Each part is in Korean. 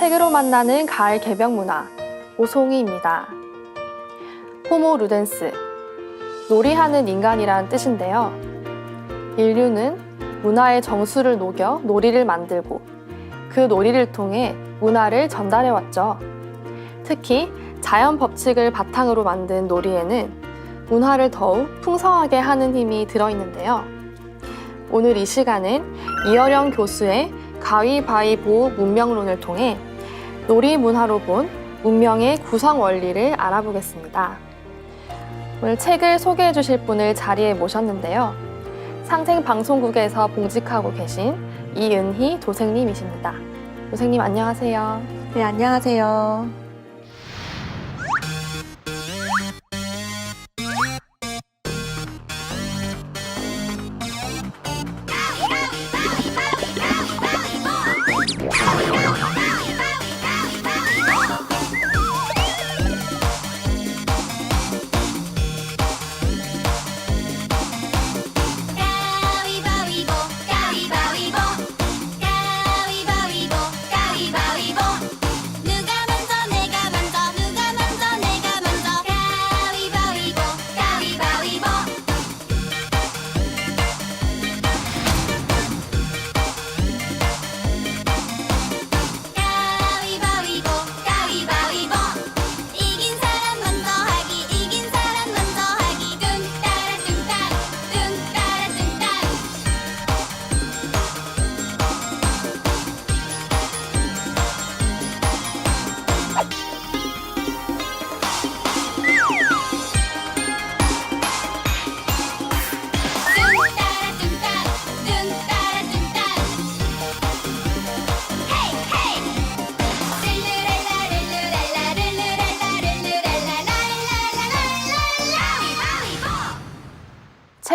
책으로 만나는 가을 개벽 문화, 오송이입니다. 호모 루덴스, 놀이하는 인간이란 뜻인데요. 인류는 문화의 정수를 녹여 놀이를 만들고 그 놀이를 통해 문화를 전달해왔죠. 특히 자연 법칙을 바탕으로 만든 놀이에는 문화를 더욱 풍성하게 하는 힘이 들어있는데요. 오늘 이 시간은 이어령 교수의 가위바위보 문명론을 통해 놀이 문화로 본 문명의 구성 원리를 알아보겠습니다. 오늘 책을 소개해 주실 분을 자리에 모셨는데요. 상생방송국에서 봉직하고 계신 이은희 도생님이십니다. 도생님 안녕하세요. 네, 안녕하세요.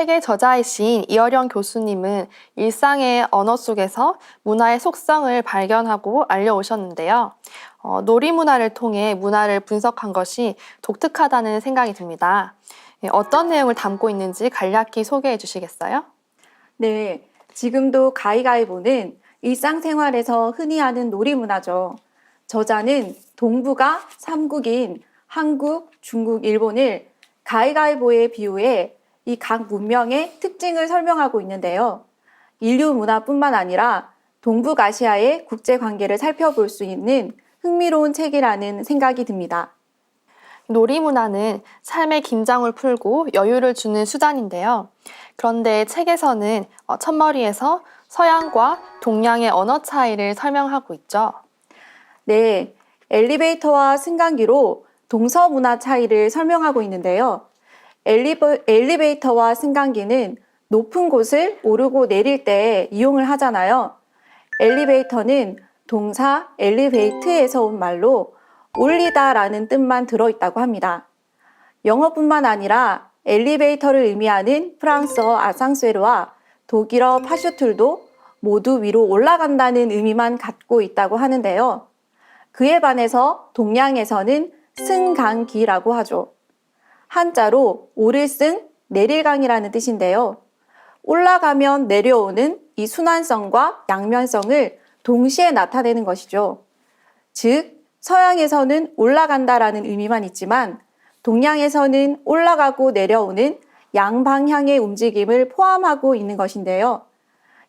책의 저자이신 이어령 교수님은 일상의 언어 속에서 문화의 속성을 발견하고 알려오셨는데요. 놀이 문화를 통해 문화를 분석한 것이 독특하다는 생각이 듭니다. 어떤 내용을 담고 있는지 간략히 소개해 주시겠어요? 네, 지금도 가위가위보는 일상생활에서 흔히 하는 놀이 문화죠. 저자는 동북아 3국인 한국, 중국, 일본을 가위가위보에 비유해 이 각 문명의 특징을 설명하고 있는데요. 인류 문화뿐만 아니라 동북아시아의 국제관계를 살펴볼 수 있는 흥미로운 책이라는 생각이 듭니다. 놀이 문화는 삶의 긴장을 풀고 여유를 주는 수단인데요. 그런데 책에서는 첫머리에서 서양과 동양의 언어 차이를 설명하고 있죠. 네, 엘리베이터와 승강기로 동서 문화 차이를 설명하고 있는데요. 엘리베이터와 승강기는 높은 곳을 오르고 내릴 때 이용을 하잖아요. 엘리베이터는 동사 엘리베이트에서 온 말로 올리다라는 뜻만 들어있다고 합니다. 영어뿐만 아니라 엘리베이터를 의미하는 프랑스어 아상세르와 독일어 파슈툴도 모두 위로 올라간다는 의미만 갖고 있다고 하는데요. 그에 반해서 동양에서는 승강기라고 하죠. 한자로 오를승, 내릴강이라는 뜻인데요. 올라가면 내려오는 이 순환성과 양면성을 동시에 나타내는 것이죠. 즉, 서양에서는 올라간다라는 의미만 있지만 동양에서는 올라가고 내려오는 양방향의 움직임을 포함하고 있는 것인데요.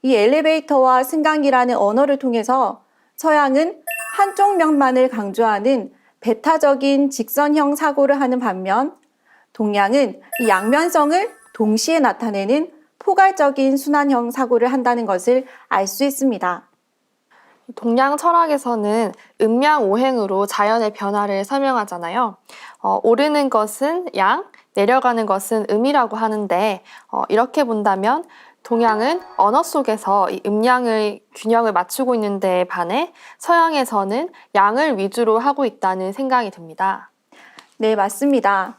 이 엘리베이터와 승강기라는 언어를 통해서 서양은 한쪽 면만을 강조하는 배타적인 직선형 사고를 하는 반면 동양은 이 양면성을 동시에 나타내는 포괄적인 순환형 사고를 한다는 것을 알 수 있습니다. 동양 철학에서는 음양오행으로 자연의 변화를 설명하잖아요. 오르는 것은 양, 내려가는 것은 음이라고 하는데 이렇게 본다면 동양은 언어 속에서 이 음양의 균형을 맞추고 있는 데에 반해 서양에서는 양을 위주로 하고 있다는 생각이 듭니다. 네, 맞습니다.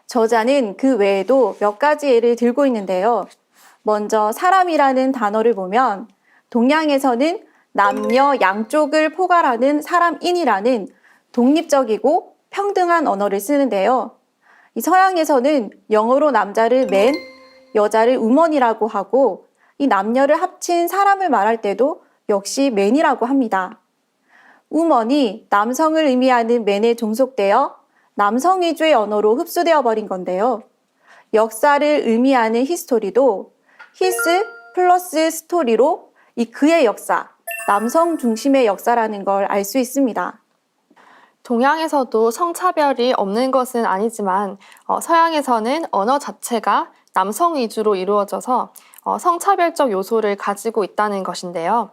저자는 그 외에도 몇 가지 예를 들고 있는데요. 먼저 사람이라는 단어를 보면 동양에서는 남녀 양쪽을 포괄하는 사람인이라는 독립적이고 평등한 언어를 쓰는데요. 이 서양에서는 영어로 남자를 man, 여자를 woman이라고 하고 이 남녀를 합친 사람을 말할 때도 역시 man이라고 합니다. 우먼이 남성을 의미하는 맨에 종속되어 남성 위주의 언어로 흡수되어 버린 건데요. 역사를 의미하는 히스토리도 히스 플러스 스토리로 이 그의 역사, 남성 중심의 역사라는 걸 알 수 있습니다. 동양에서도 성차별이 없는 것은 아니지만 서양에서는 언어 자체가 남성 위주로 이루어져서 성차별적 요소를 가지고 있다는 것인데요.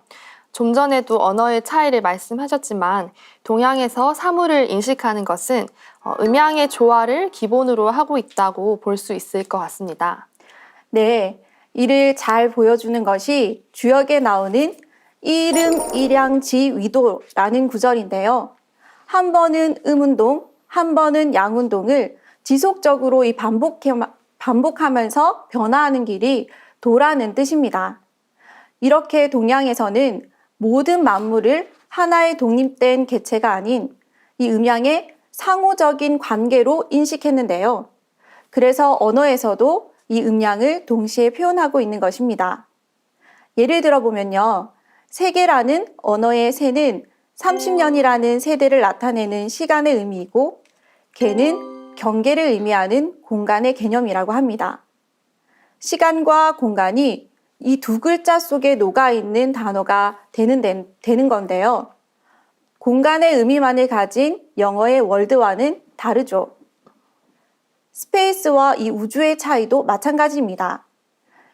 좀 전에도 언어의 차이를 말씀하셨지만 동양에서 사물을 인식하는 것은 음양의 조화를 기본으로 하고 있다고 볼 수 있을 것 같습니다. 네, 이를 잘 보여주는 것이 주역에 나오는 이름, 일양, 지, 위도라는 구절인데요. 한 번은 음운동, 한 번은 양운동을 지속적으로 반복하면서 변화하는 길이 도라는 뜻입니다. 이렇게 동양에서는 모든 만물을 하나의 독립된 개체가 아닌 이 음양의 상호적인 관계로 인식했는데요. 그래서 언어에서도 이 음양을 동시에 표현하고 있는 것입니다. 예를 들어 보면요. 세계라는 언어의 세는 30년이라는 세대를 나타내는 시간의 의미이고 개는 경계를 의미하는 공간의 개념이라고 합니다. 시간과 공간이 이 두 글자 속에 녹아있는 단어가 되는 건데요. 공간의 의미만을 가진 영어의 월드와는 다르죠. 스페이스와 이 우주의 차이도 마찬가지입니다.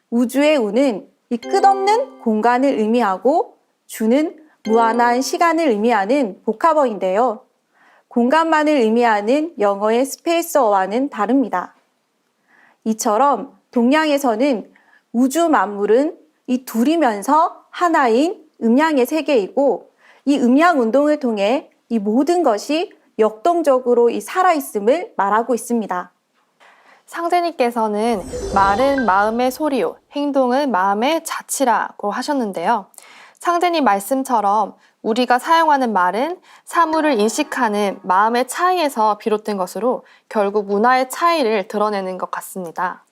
우주의 우는 이 끝없는 공간을 의미하고 주는 무한한 시간을 의미하는 복합어인데요. 공간만을 의미하는 영어의 스페이스어와는 다릅니다. 이처럼 동양에서는 우주 만물은 이 둘이면서 하나인 음양의 세계이고 이 음양 운동을 통해 이 모든 것이 역동적으로 이 살아있음을 말하고 있습니다. 상제님께서는 말은 마음의 소리요, 행동은 마음의 자치라고 하셨는데요. 상제님 말씀처럼 우리가 사용하는 말은 사물을 인식하는 마음의 차이에서 비롯된 것으로 결국 문화의 차이를 드러내는 것 같습니다.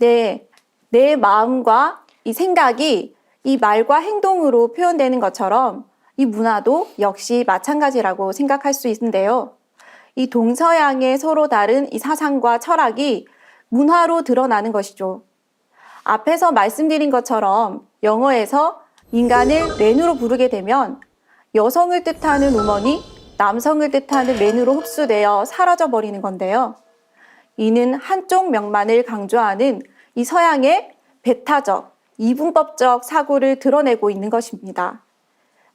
네, 내 마음과 이 생각이 이 말과 행동으로 표현되는 것처럼 이 문화도 역시 마찬가지라고 생각할 수 있는데요. 이 동서양의 서로 다른 이 사상과 철학이 문화로 드러나는 것이죠. 앞에서 말씀드린 것처럼 영어에서 인간을 맨으로 부르게 되면 여성을 뜻하는 우먼이 남성을 뜻하는 맨으로 흡수되어 사라져 버리는 건데요. 이는 한쪽 명만을 강조하는 이 서양의 배타적, 이분법적 사고를 드러내고 있는 것입니다.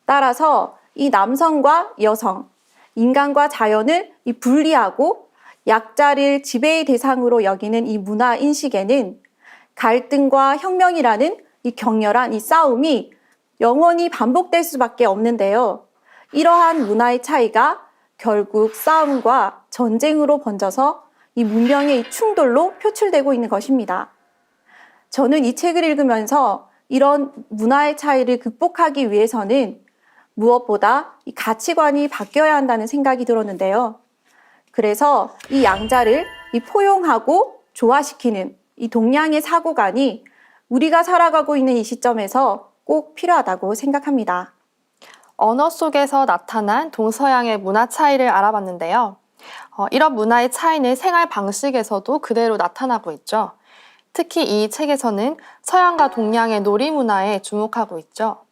따라서 이 남성과 여성, 인간과 자연을 이 분리하고 약자를 지배의 대상으로 여기는 이 문화 인식에는 갈등과 혁명이라는 이 격렬한 이 싸움이 영원히 반복될 수밖에 없는데요. 이러한 문화의 차이가 결국 싸움과 전쟁으로 번져서 이 문명의 이 충돌로 표출되고 있는 것입니다. 저는 이 책을 읽으면서 이런 문화의 차이를 극복하기 위해서는 무엇보다 이 가치관이 바뀌어야 한다는 생각이 들었는데요. 그래서 이 양자를 이 포용하고 조화시키는 이 동양의 사고관이 우리가 살아가고 있는 이 시점에서 꼭 필요하다고 생각합니다. 언어 속에서 나타난 동서양의 문화 차이를 알아봤는데요. 이런 문화의 차이는 생활 방식에서도 그대로 나타나고 있죠. 특히 이 책에서는 서양과 동양의 놀이 문화에 주목하고 있죠.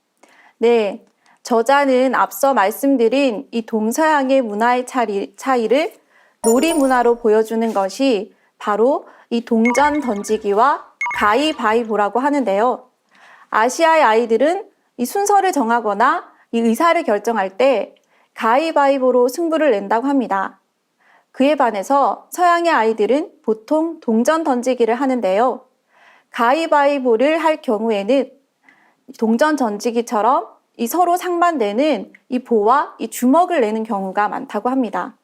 네, 저자는 앞서 말씀드린 이 동서양의 문화의 차이를 놀이 문화로 보여주는 것이 바로 이 동전 던지기와 가위바위보라고 하는데요. 아시아의 아이들은 이 순서를 정하거나 이 의사를 결정할 때 가위바위보로 승부를 낸다고 합니다. 그에 반해서 서양의 아이들은 보통 동전 던지기를 하는데요. 가위바위보를 할 경우에는 동전 던지기처럼 이 서로 상반되는 이 보와 이 주먹을 내는 경우가 많다고 합니다.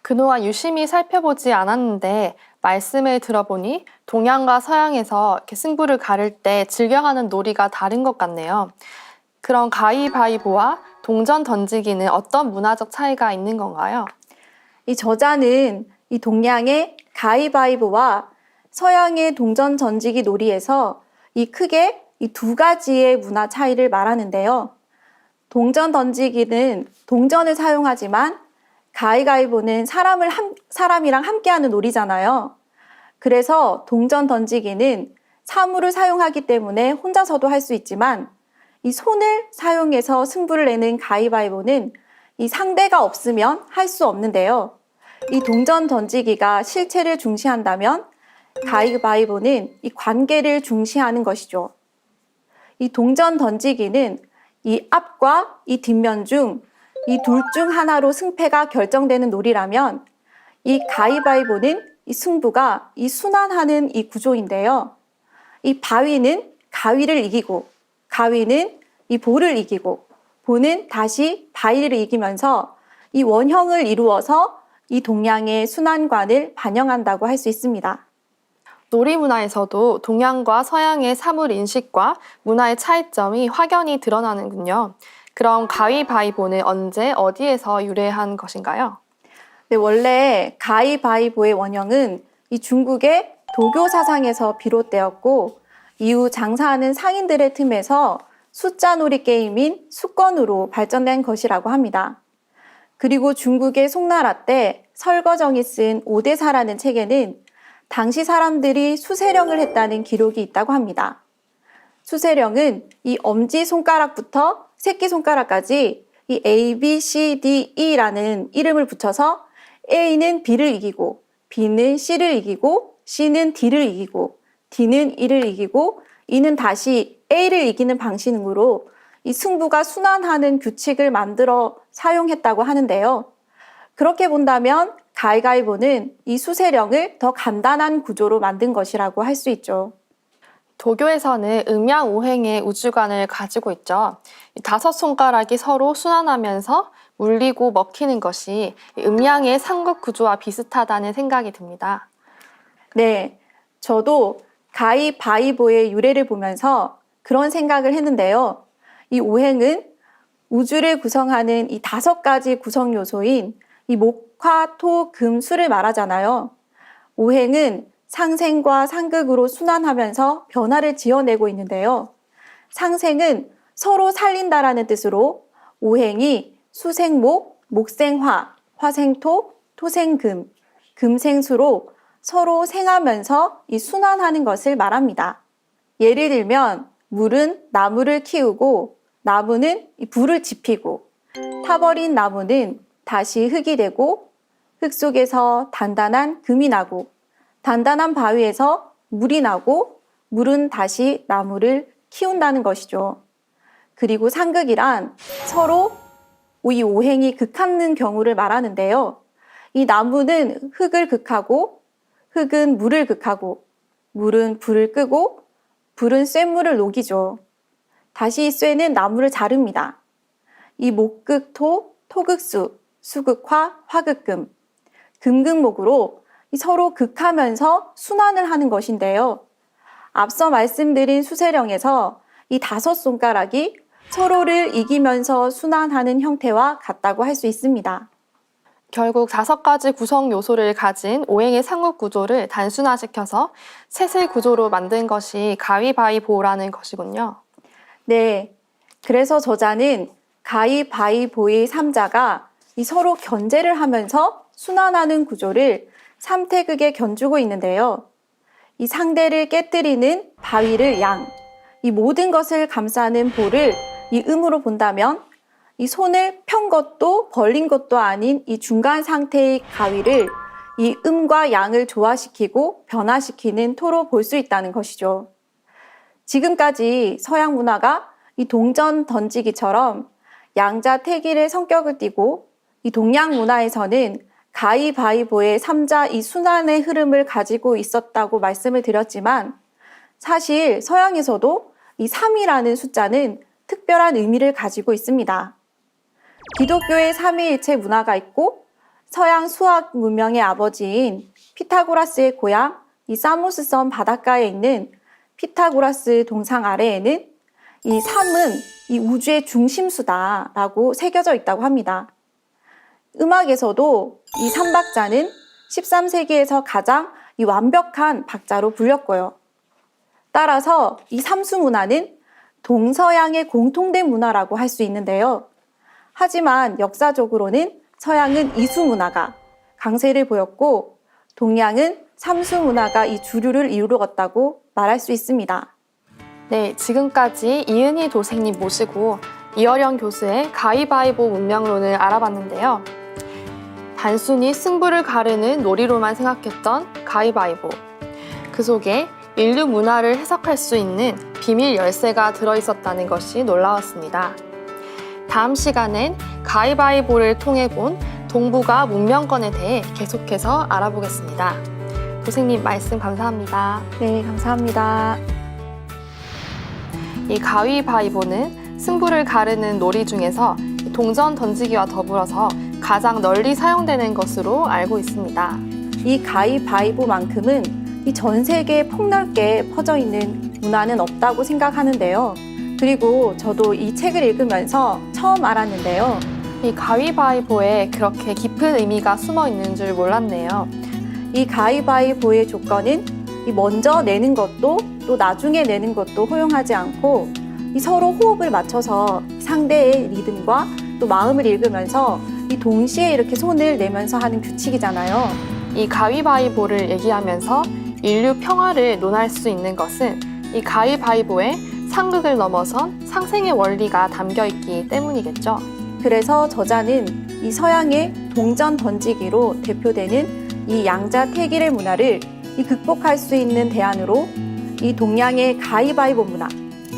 그동안 유심히 살펴보지 않았는데 말씀을 들어보니 동양과 서양에서 이렇게 승부를 가를 때 즐겨하는 놀이가 다른 것 같네요. 그런 가위바위보와 동전 던지기는 어떤 문화적 차이가 있는 건가요? 이 저자는 이 동양의 가위바위보와 서양의 동전 던지기 놀이에서 이 크게 이 두 가지의 문화 차이를 말하는데요. 동전 던지기는 동전을 사용하지만 가위가위보는 사람이랑 함께하는 놀이잖아요. 그래서 동전 던지기는 사물을 사용하기 때문에 혼자서도 할 수 있지만 이 손을 사용해서 승부를 내는 가위바위보는 이 상대가 없으면 할 수 없는데요. 이 동전 던지기가 실체를 중시한다면 가위바위보는 이 관계를 중시하는 것이죠. 이 동전 던지기는 이 앞과 이 뒷면 중 이 둘 중 하나로 승패가 결정되는 놀이라면 이 가위바위보는 이 승부가 이 순환하는 이 구조인데요. 이 바위는 가위를 이기고 가위는 이 볼을 이기고 볼은 다시 바위를 이기면서 이 원형을 이루어서 이 동양의 순환관을 반영한다고 할 수 있습니다. 놀이 문화에서도 동양과 서양의 사물 인식과 문화의 차이점이 확연히 드러나는군요. 그럼 가위바위보는 언제 어디에서 유래한 것인가요? 네, 원래 가위바위보의 원형은 이 중국의 도교 사상에서 비롯되었고 이후 장사하는 상인들의 틈에서 숫자 놀이 게임인 수권으로 발전된 것이라고 합니다. 그리고 중국의 송나라 때 설거정이 쓴 오대사라는 책에는 당시 사람들이 수세령을 했다는 기록이 있다고 합니다. 수세령은 이 엄지손가락부터 새끼손가락까지 이 A, B, C, D, E라는 이름을 붙여서 A는 B를 이기고 B는 C를 이기고 C는 D를 이기고 D는 E를 이기고 E는 다시 A를 이기는 방식으로 이 승부가 순환하는 규칙을 만들어 사용했다고 하는데요. 그렇게 본다면 가위바위보는 이 수세령을 더 간단한 구조로 만든 것이라고 할 수 있죠. 도교에서는 음양오행의 우주관을 가지고 있죠. 이 5손가락이 서로 순환하면서 물리고 먹히는 것이 음양의 삼국 구조와 비슷하다는 생각이 듭니다. 네, 저도 가위바위보의 유래를 보면서 그런 생각을 했는데요. 이 오행은 우주를 구성하는 이 5가지 구성 요소인 이 목, 화, 토, 금, 수를 말하잖아요. 오행은 상생과 상극으로 순환하면서 변화를 지어내고 있는데요. 상생은 서로 살린다라는 뜻으로 오행이 수생목, 목생화, 화생토, 토생금, 금생수로 서로 생하면서 이 순환하는 것을 말합니다. 예를 들면 물은 나무를 키우고 나무는 이 불을 지피고 타버린 나무는 다시 흙이 되고 흙 속에서 단단한 금이 나고 단단한 바위에서 물이 나고 물은 다시 나무를 키운다는 것이죠. 그리고 상극이란 서로 이 오행이 극하는 경우를 말하는데요. 이 나무는 흙을 극하고 흙은 물을 극하고 물은 불을 끄고 불은 쇳물을 녹이죠. 다시 이 쇠는 나무를 자릅니다. 이 목극토, 토극수, 수극화, 화극금, 금극목으로 서로 극하면서 순환을 하는 것인데요. 앞서 말씀드린 수세령에서 이 5손가락이 서로를 이기면서 순환하는 형태와 같다고 할 수 있습니다. 결국 5가지 구성 요소를 가진 오행의 삼국 구조를 단순화시켜서 셋의 구조로 만든 것이 가위바위보라는 것이군요. 네, 그래서 저자는 가위바위보의 3자가 이 서로 견제를 하면서 순환하는 구조를 3태극에 견주고 있는데요. 이 상대를 깨뜨리는 바위를 양, 이 모든 것을 감싸는 볼을 이 음으로 본다면 이 손을 편 것도 벌린 것도 아닌 이 중간 상태의 가위를 이 음과 양을 조화시키고 변화시키는 토로 볼 수 있다는 것이죠. 지금까지 서양 문화가 이 동전 던지기처럼 양자택일의 성격을 띠고 이 동양 문화에서는 가위바위보의 3자 이 순환의 흐름을 가지고 있었다고 말씀을 드렸지만 사실 서양에서도 이 3이라는 숫자는 특별한 의미를 가지고 있습니다. 기독교의 삼위일체 문화가 있고 서양 수학 문명의 아버지인 피타고라스의 고향 이 사모스 섬 바닷가에 있는 피타고라스 동상 아래에는 이 3은 이 우주의 중심수다라고 새겨져 있다고 합니다. 음악에서도 이 3박자는 13세기에서 가장 이 완벽한 박자로 불렸고요. 따라서 이 삼수 문화는 동서양의 공통된 문화라고 할 수 있는데요. 하지만 역사적으로는 서양은 이수 문화가 강세를 보였고 동양은 삼수 문화가 이 주류를 이루었다고 말할 수 있습니다. 네, 지금까지 이은희 도생님 모시고 이어령 교수의 가위바위보 문명론을 알아봤는데요. 단순히 승부를 가르는 놀이로만 생각했던 가위바위보. 그 속에 인류 문화를 해석할 수 있는 비밀 열쇠가 들어있었다는 것이 놀라웠습니다. 다음 시간엔 가위바위보를 통해 본 동북아 문명권에 대해 계속해서 알아보겠습니다. 도생님 말씀 감사합니다. 네, 감사합니다. 이 가위바위보는 승부를 가르는 놀이 중에서 동전 던지기와 더불어서 가장 널리 사용되는 것으로 알고 있습니다. 이 가위바위보만큼은 이 전 세계에 폭넓게 퍼져 있는 문화는 없다고 생각하는데요. 그리고 저도 이 책을 읽으면서 처음 알았는데요. 이 가위바위보에 그렇게 깊은 의미가 숨어 있는 줄 몰랐네요. 이 가위바위보의 조건은 이 먼저 내는 것도 또 나중에 내는 것도 허용하지 않고 이 서로 호흡을 맞춰서 상대의 리듬과 또 마음을 읽으면서 이 동시에 이렇게 손을 내면서 하는 규칙이잖아요. 이 가위바위보를 얘기하면서 인류 평화를 논할 수 있는 것은 이 가위바위보에 상극을 넘어선 상생의 원리가 담겨 있기 때문이겠죠. 그래서 저자는 이 서양의 동전 던지기로 대표되는 이 양자택일의 문화를 이 극복할 수 있는 대안으로 이 동양의 가위바위보 문화,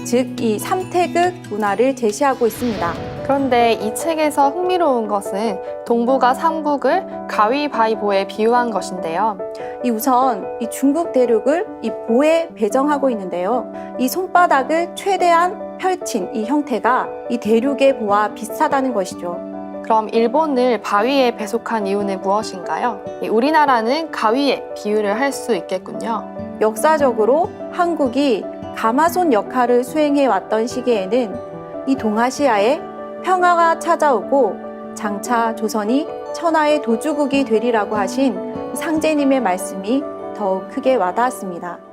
즉 이 삼태극 문화를 제시하고 있습니다. 그런데 이 책에서 흥미로운 것은 동북아 삼국을 가위바위보에 비유한 것인데요. 이 우선 이 중국 대륙을 이 보에 배정하고 있는데요. 이 손바닥을 최대한 펼친 이 형태가 이 대륙의 보와 비슷하다는 것이죠. 그럼 일본을 바위에 배속한 이유는 무엇인가요? 우리나라는 가위에 비유를 할 수 있겠군요. 역사적으로 한국이 가마손 역할을 수행해 왔던 시기에는 이 동아시아에 평화가 찾아오고 장차 조선이 천하의 도주국이 되리라고 하신 상제님의 말씀이 더욱 크게 와닿았습니다.